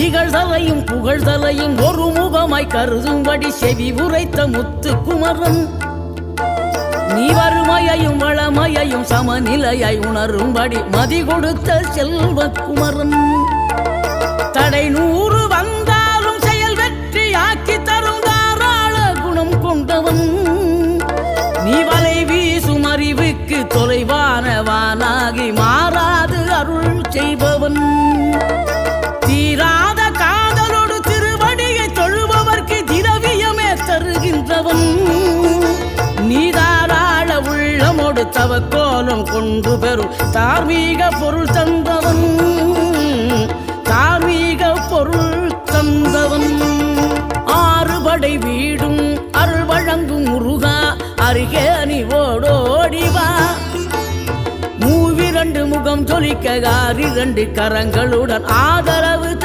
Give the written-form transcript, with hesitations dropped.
இகழ்தலையும் புகழ்தலையும் ஒரு முகமாய் கருதும்படி செவி உரைத்த முத்து குமரன் நீ வறுமையையும் வளமையையும் சமநிலையாய் உணரும்படி மதி கொடுத்த செல்வ குமரன் தடை 100 வந்தாலும் செயல் வெற்றி ஆக்கி தரும் தாராள குணம் கொண்டவன் நீ வலை வீசும் அறிவுக்கு தொலைவானவானாகி மாறாது அருள் செய்பவன் தீராத காதலோடு திருவடியை தொழுபவர்க்கு திரவியமே தருகின்றவன் நீதாராள உள்ளமோடு தவக்கோலம் கொண்டு பெறும் தார்மீக பொருள் தந்தவன் தார்மீக பொருள் தந்தவன் ஆறுபடை வீடும் அருள் வழங்கும் முருகா அருகே நீ ஓடோடிவா மூவிரண்டு முகம் ஜொலிக்க 2 கரங்களுடன் ஆதரவு